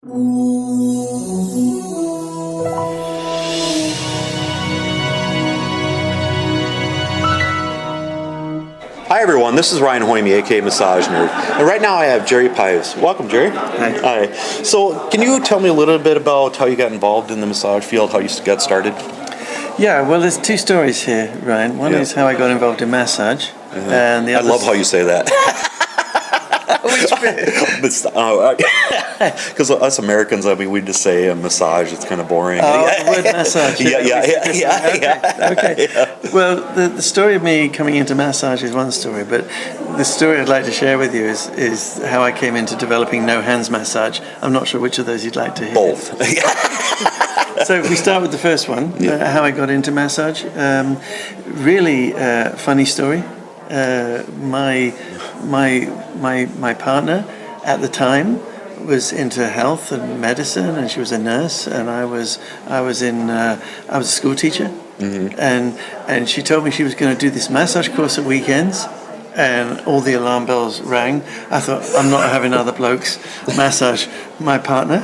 Hi everyone, this is Ryan Hoyme, aka Massage Nerd, and right now I have Gerry Pyves. Welcome, Gerry. Hi. Hi. So, can you tell me a little bit about how you got involved in the massage field, how you got started? Yeah, well, there's two stories here, Ryan. One is how I got involved in massage, and the other. I love how you say that. Which bit? Because us Americans, I mean, we just say a massage. It's kind of boring. Oh, the word massage. Yeah. Okay. Well, the story of me coming into massage is one story, but the story I'd like to share with you is how I came into developing no hands massage. I'm not sure which of those you'd like to hear. Both. So if we start with the first one, how I got into massage, really funny story. My partner at the time was into health and medicine, and she was a nurse, and I was a school teacher, and she told me she was going to do this massage course at weekends. And all the alarm bells rang. I thought, I'm not having other blokes massage my partner.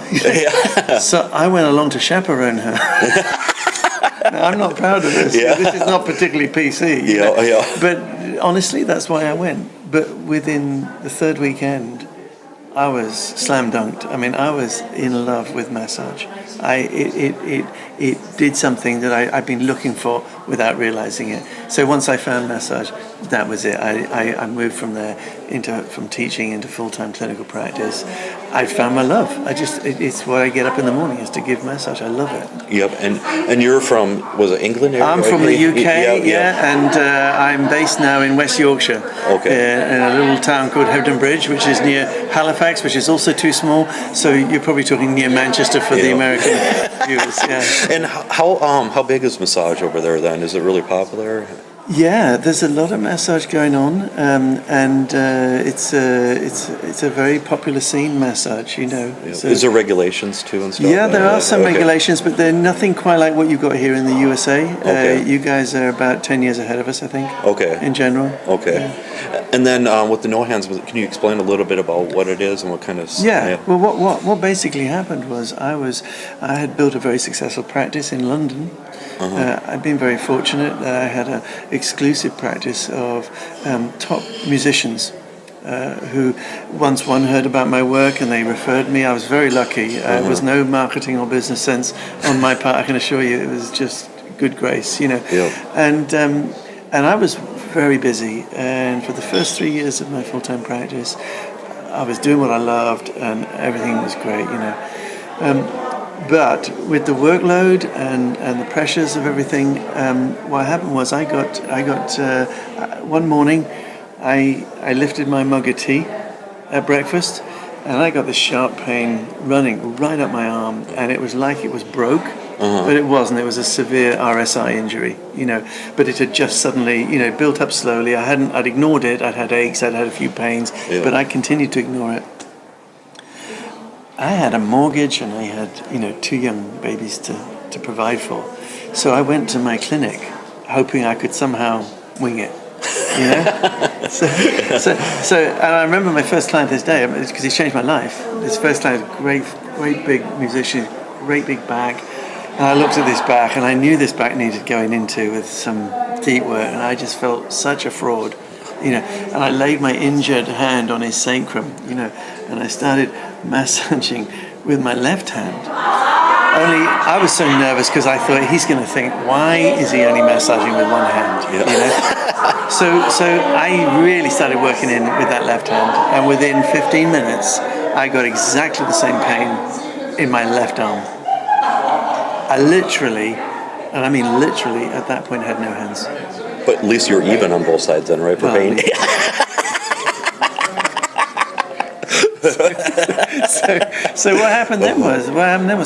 So I went along to chaperone her. Now, I'm not proud of this. Yeah. This is not particularly PC. But honestly, that's why I went. But within the third weekend, I was slam dunked. I mean, I was in love with massage. It did something that I'd been looking for without realizing it. So once I found massage, that was it. I moved from there from teaching into full-time clinical practice. I found my love. It's what I get up in the morning is to give massage. I love it. Yep, and you're from, was it England? I'm from the UK, and I'm based now in West Yorkshire. Okay. In a little town called Hebden Bridge, which is near Halifax, which is also too small. So you're probably talking near Manchester for the American viewers. Yeah. And how big is massage over there then? Is it really popular? Yeah, there's a lot of massage going on, and it's a very popular scene, massage. Yeah. So, is there regulations too and stuff? Yeah, there are some regulations, but they're nothing quite like what you've got here in the USA. You guys are about 10 years ahead of us, I think. Okay. In general. Okay. Yeah. And then with the no hands, can you explain a little bit about what it is and what kind of? Yeah. Well, what basically happened was I had built a very successful practice in London. I've been very fortunate that I had an exclusive practice of top musicians who once one heard about my work and they referred me. I was very lucky. There was no marketing or business sense on my part, I can assure you. It was just good grace, And I was very busy, and for the first 3 years of my full-time practice, I was doing what I loved and everything was great, But with the workload and the pressures of everything, what happened was I got one morning I lifted my mug of tea at breakfast, and I got this sharp pain running right up my arm, and it was like it was broke, but it wasn't. It was a severe RSI injury, But it had just suddenly, built up slowly. I'd ignored it. I'd had aches. I'd had a few pains, but I continued to ignore it. I had a mortgage and I had, 2 young babies to provide for. So I went to my clinic hoping I could somehow wing it, So and I remember my first client this day, because he's changed my life. This first client, great big musician, great big back. And I looked at this back and I knew this back needed going into with some deep work, and I just felt such a fraud. And I laid my injured hand on his sacrum, and I started massaging with my left hand. Only I was so nervous because I thought he's going to think, why is he only massaging with one hand? So I really started working in with that left hand, and within 15 minutes, I got exactly the same pain in my left arm. I literally, and I mean literally, at that point had no hands. But at least you're even on both sides then, right, for pain? So what happened then was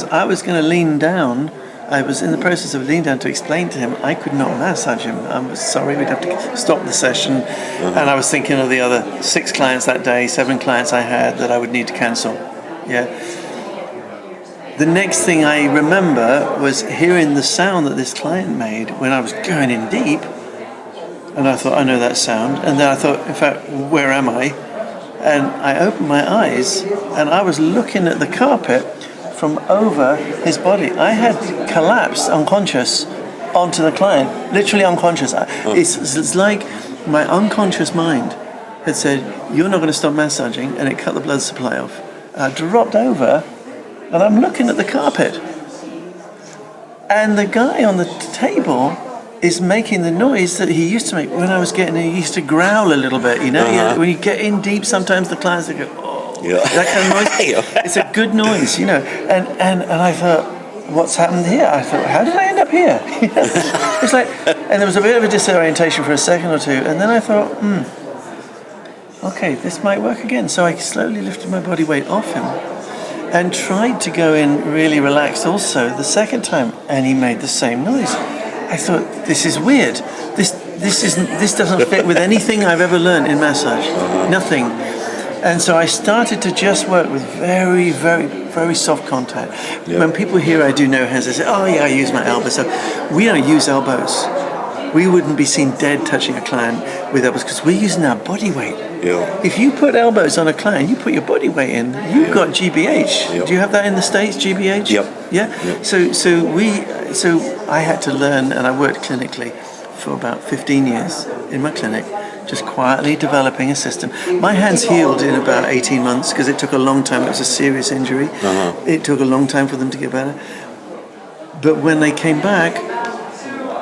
I was going to lean down. I was in the process of leaning down to explain to him I could not massage him. I'm sorry, we'd have to stop the session. And I was thinking of the other 6 clients that day, 7 clients I had that I would need to cancel. Yeah. The next thing I remember was hearing the sound that this client made when I was going in deep. And I thought, I know that sound. And then I thought, in fact, where am I? And I opened my eyes and I was looking at the carpet from over his body. I had collapsed unconscious onto the client, literally unconscious. It's like my unconscious mind had said, "You're not going to stop massaging," and it cut the blood supply off. I dropped over, and I'm looking at the carpet, and the guy on the table is making the noise that he used to make when I was getting. He used to growl a little bit, you know. When you get in deep, sometimes the clients they go, "Oh," that kind of noise. It's a good noise, you know. And I thought, what's happened here? I thought, how did I end up here? It's like, and there was a bit of a disorientation for a second or two, and then I thought, okay, this might work again. So I slowly lifted my body weight off him and tried to go in really relaxed also the second time, and he made the same noise. I thought, this is weird. This doesn't fit with anything I've ever learned in massage. Nothing. And so I started to just work with very, very, very soft contact. When people hear I do no hands, they say, "Oh yeah, I use my elbows." So we don't use elbows. We wouldn't be seen dead touching a client with elbows because we're using our body weight. If you put elbows on a client, you put your body weight in, you've got GBH. Do you have that in the States, GBH? Yeah? So I had to learn, and I worked clinically for about 15 years in my clinic, just quietly developing a system. My hands healed in about 18 months because it took a long time. It was a serious injury. It took a long time for them to get better. But when they came back,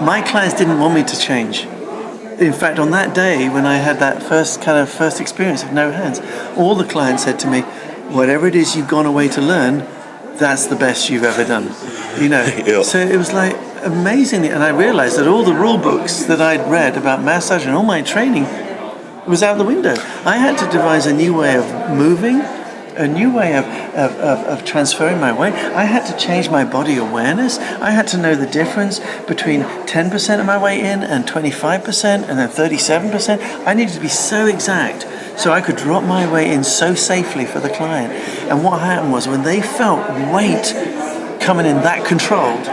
my clients didn't want me to change. In fact, on that day when I had that first experience of no hands, all the clients said to me, "Whatever it is you've gone away to learn, that's the best you've ever done." You know. So it was like amazingly, and I realized that all the rule books that I'd read about massage and all my training was out the window. I had to devise a new way of moving, a new way of transferring my weight. I had to change my body awareness. I had to know the difference between 10% of my weight in and 25% and then 37%. I needed to be so exact so I could drop my weight in so safely for the client. And what happened was when they felt weight coming in that controlled,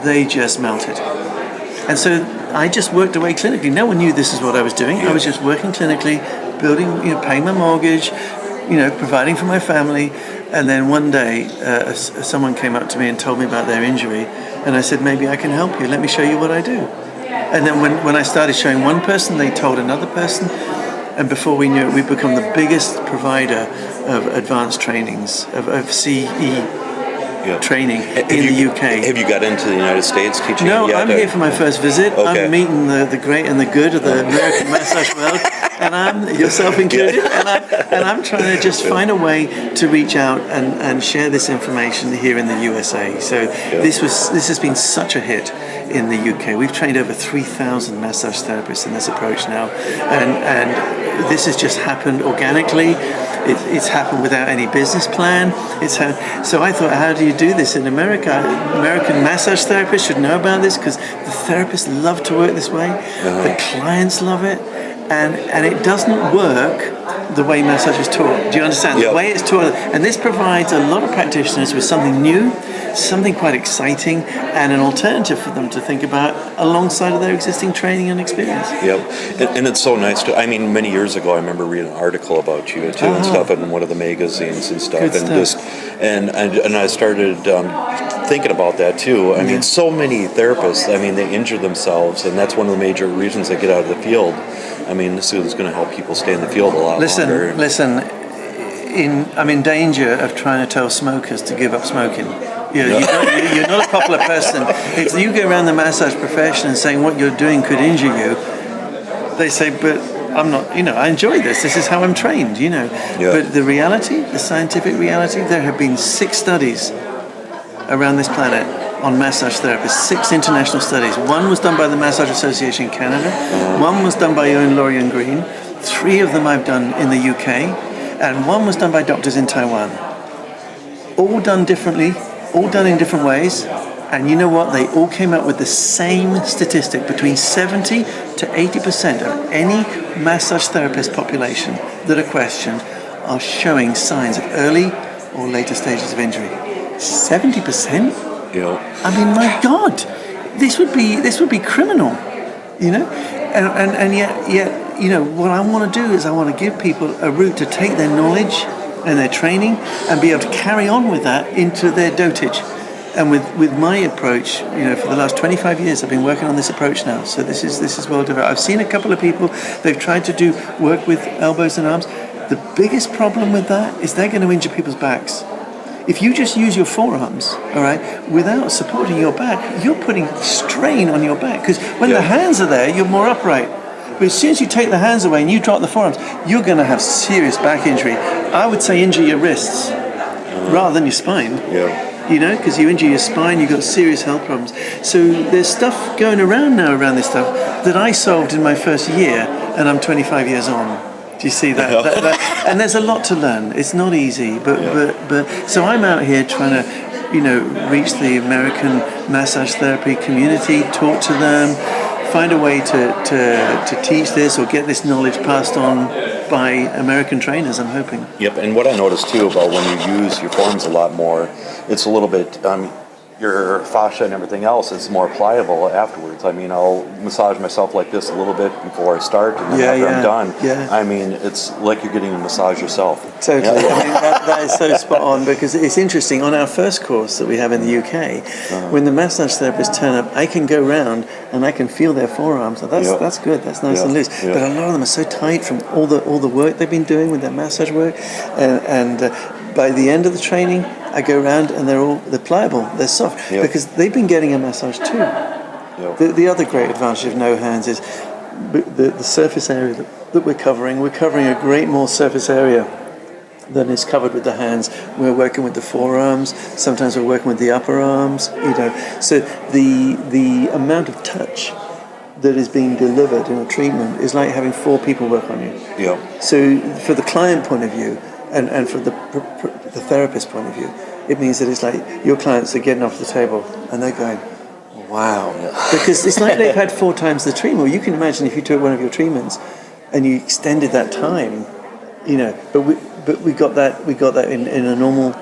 they just melted. And so I just worked away clinically. No one knew this is what I was doing. I was just working clinically, building, paying my mortgage, providing for my family. And then one day, someone came up to me and told me about their injury. And I said, maybe I can help you. Let me show you what I do. And then when I started showing one person, they told another person. And before we knew it, we'd become the biggest provider of advanced trainings, of CE training in the UK. Have you got into the United States teaching? No, I'm here for my first visit. Okay. I'm meeting the great and the good of the American massage world, and I'm yourself included. And I'm trying to just find a way to reach out and share this information here in the USA. So this has been such a hit in the UK. We've trained over 3,000 massage therapists in this approach now, and this has just happened organically. It's happened without any business plan. So I thought, how do you do this in America? American massage therapists should know about this because the therapists love to work this way. The clients love it, and it doesn't work the way massage is taught. Do you understand? The way it's taught, and this provides a lot of practitioners with something new, something quite exciting, and an alternative for them to think about alongside of their existing training and experience. And it's so nice to. I mean, many years ago, I remember reading an article about you too and stuff in one of the magazines and stuff, and I started thinking about that too. I mean, so many therapists. I mean, they injure themselves, and that's one of the major reasons they get out of the field. I mean, this is going to help people stay in the field a lot longer. Listen. I'm in danger of trying to tell smokers to give up smoking. You're not a popular person. If you go around the massage profession and saying what you're doing could injure you, they say, but I'm not, I enjoy this. This is how I'm trained, But the reality, the scientific reality, there have been 6 studies around this planet on massage therapists, 6 international studies. One was done by the Massage Association in Canada. One was done by Owen Laurie and Green. 3 of them I've done in the UK. And one was done by doctors in Taiwan. All done differently, all done in different ways. And you know what? They all came up with the same statistic. Between 70 to 80% of any massage therapist population that are questioned are showing signs of early or later stages of injury. 70%? I mean, my God, this would be criminal, And yet, what I want to do is I want to give people a route to take their knowledge and their training, and be able to carry on with that into their dotage. And with my approach, for the last 25 years, I've been working on this approach now. So this is well developed. I've seen a couple of people, they've tried to do work with elbows and arms. The biggest problem with that is they're going to injure people's backs. If you just use your forearms, all right, without supporting your back, you're putting strain on your back. Because when the hands are there, you're more upright. But as soon as you take the hands away and you drop the forearms, you're going to have serious back injury. I would say injure your wrists rather than your spine. Yeah. Because you injure your spine, you've got serious health problems. So there's stuff going around now around this stuff that I solved in my first year, and I'm 25 years on. Do you see that? And there's a lot to learn. It's not easy, but so I'm out here trying to, reach the American massage therapy community, talk to them, find a way to teach this or get this knowledge passed on by American trainers, I'm hoping. Yep, and what I noticed too about when you use your forearms a lot more, it's a little bit, your fascia and everything else is more pliable afterwards. I mean, I'll massage myself like this a little bit before I start, and then after I'm done, I mean, it's like you're getting a massage yourself. Totally. I mean, that is so spot on, because it's interesting. On our first course that we have in the UK, when the massage therapists turn up, I can go round and I can feel their forearms. So that's good. That's nice and loose. But a lot of them are so tight from all the work they've been doing with their massage work, and by the end of the training, I go around and they're pliable, they're soft, because they've been getting a massage too. The other great advantage of no hands is the surface area that we're covering. We're covering a great more surface area than is covered with the hands. We're working with the forearms. Sometimes we're working with the upper arms. So the amount of touch that is being delivered in a treatment is like having 4 people work on you. So for the client point of view, and from the therapist point of view, it means that it's like your clients are getting off the table and they're going, wow. Because it's like they've had 4 times the treatment. Well, you can imagine if you took one of your treatments and you extended that time, but we got that in a normal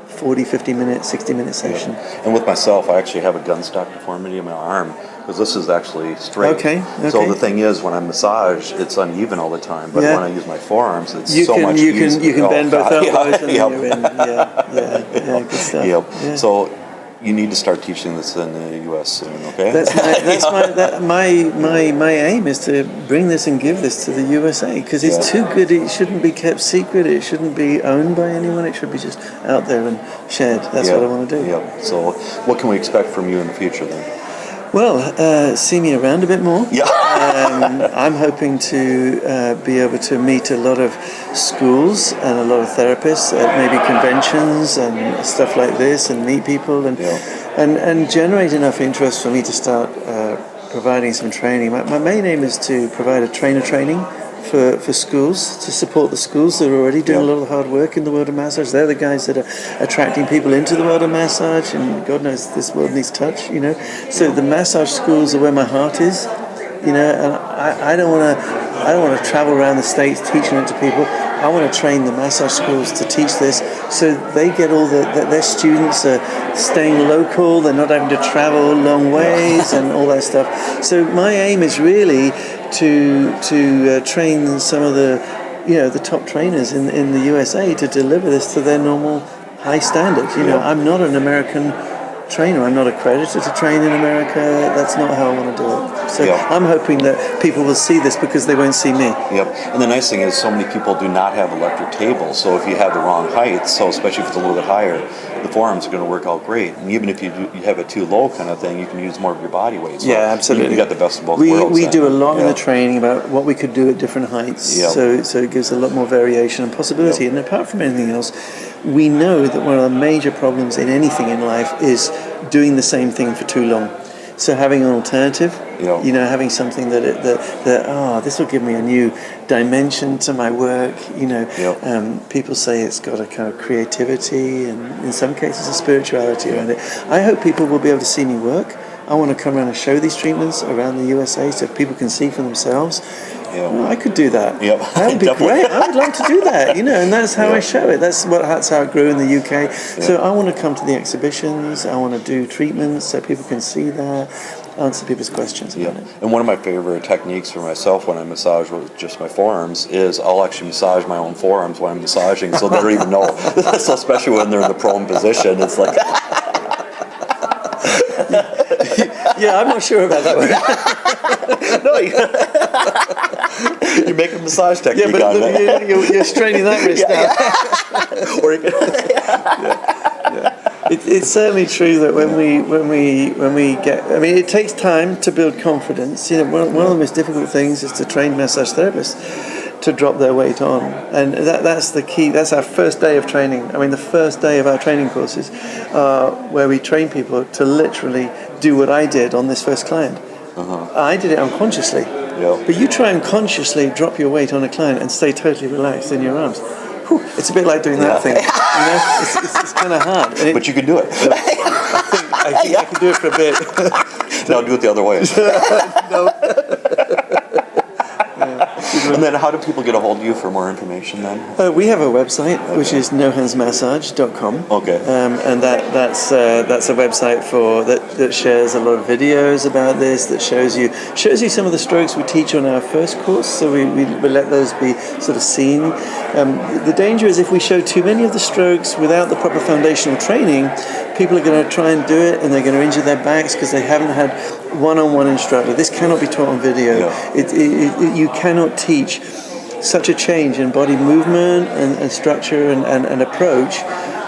40, 50 minute, 60 minute session. And with myself, I actually have a gun stock deformity in my arm, because this is actually straight. Okay. So the thing is, when I massage, it's uneven all the time. But when I use my forearms, it's much easier. You can bend both elbows and then you're in. Good stuff. Yeah. So you need to start teaching this in the U.S. soon, okay? My aim is to bring this and give this to the USA, because it's too good. It shouldn't be kept secret. It shouldn't be owned by anyone. It should be just out there and shared. That's what I want to do. So what can we expect from you in the future then? Well, see me around a bit more. I'm hoping to be able to meet a lot of schools and a lot of therapists at maybe conventions and stuff like this, and meet people and generate enough interest for me to start providing some training. My main aim is to provide a trainer training for schools, to support the schools that are already doing a lot of the hard work in the world of massage. They're the guys that are attracting people into the world of massage, and God knows this world needs touch, So the massage schools are where my heart is, and I don't want to travel around the States teaching it to people. I want to train the massage schools to teach this, so they get all their students are staying local. They're not having to travel long ways and all that stuff. So my aim is really to train some of the top trainers in the USA to deliver this to their normal high standards. I'm not an American trainer. I'm not accredited to train in America. That's not how I want to do it. So I'm hoping that people will see this because they won't see me. And the nice thing is, so many people do not have electric tables. So if you have the wrong height, so especially if it's a little bit higher, the forearms are going to work out great. And even if you have it too low kind of thing, you can use more of your body weight. So absolutely. You got the best of both worlds. We do a lot in the training about what we could do at different heights. So it gives a lot more variation and possibility. And apart from anything else, we know that one of the major problems in anything in life is doing the same thing for too long. So having an alternative, having something that this will give me a new dimension to my work. People say it's got a kind of creativity and in some cases a spirituality around it. I hope people will be able to see me work. I want to come around and show these treatments around the USA so people can see for themselves. I could do that. That would be great. I would love to do that, and that's how I show it. That's how it grew in the UK. So I want to come to the exhibitions. I want to do treatments so people can see that. answer people's questions about it. And one of my favorite techniques for myself when I massage with just my forearms is I'll actually massage my own forearms when I'm massaging, so they don't even know. So especially when they're in the prone position, it's like. Yeah, I'm not sure about that one. No, you're making a massage technique Yeah, but on that. you're straining that wrist out. Or you It's certainly true that when we get, I mean, it takes time to build confidence. You know, one of the most difficult things is to train massage therapists to drop their weight on, and that's the key. That's our first day of training. I mean, the first day of our training courses, where we train people to literally do what I did on this first client. I did it unconsciously, but you try and consciously drop your weight on a client and stay totally relaxed in your arms. Whew, it's a bit like doing that thing. You know, it's kind of hard. but you can do it. I think I can do it for a bit. Now do it the other way. No. And then how do people get a hold of you for more information then? We have a website, which is nohandsmassage.com. Okay. And that's a website that shares a lot of videos about this, that shows you some of the strokes we teach on our first course, so we let those be sort of seen. The danger is if we show too many of the strokes without the proper foundational training, people are going to try and do it and they're going to injure their backs because they haven't had one-on-one instructor. This cannot be taught on video. You cannot teach such a change in body movement and structure and approach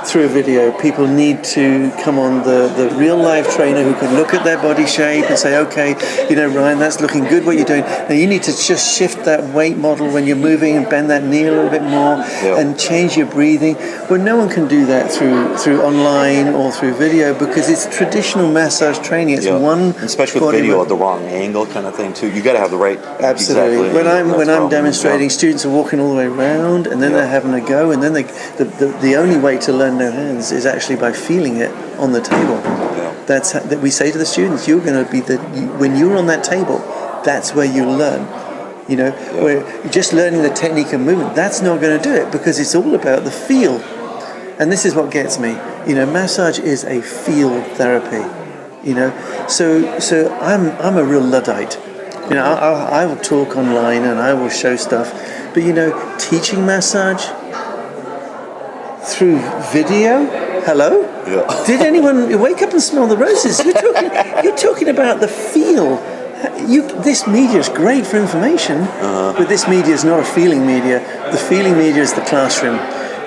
through a video. People need to come on the real live trainer who can look at their body shape and say, okay, you know, Ryan, that's looking good what you're doing. Now you need to just shift that weight model when you're moving and bend that knee a little bit more and change your breathing. Well, no one can do that through online or through video because it's traditional massage training. It's one, especially with video at the wrong angle kind of thing too. You got to have the right. Absolutely. Exactly, when I'm demonstrating, students are walking all the way around, and then they're having a go, and then the only way to learn no hands is actually by feeling it on the table. That's that we say to the students, you're going to be when you're on that table, that's where you learn. You know, where just learning the technique and movement, that's not going to do it because it's all about the feel. And this is what gets me. You know, massage is a feel therapy. You know, so I'm a real Luddite. You know, I will talk online and I will show stuff, but you know, teaching massage through video. Hello? Yeah. Did anyone wake up and smell the roses? You're talking about the feel. This media is great for information, but this media is not a feeling media. The feeling media is the classroom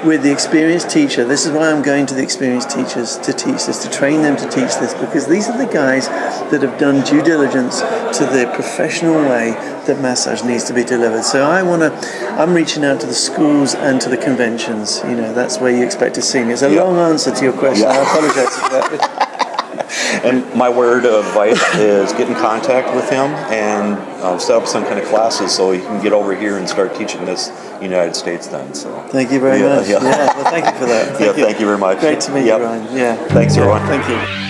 with the experienced teacher. This is why I'm going to the experienced teachers to teach this, to train them to teach this, because these are the guys that have done due diligence to the professional way that massage needs to be delivered. So I'm reaching out to the schools and to the conventions. You know, that's where you expect to see me. It's a long answer to your question. I apologize for that. And my word of advice is get in contact with him and set up some kind of classes so he can get over here and start teaching this United States then. So thank you very much. Well, thank you for that. Thank you very much. Great to meet you, Ryan. Thanks, everyone. Thank you.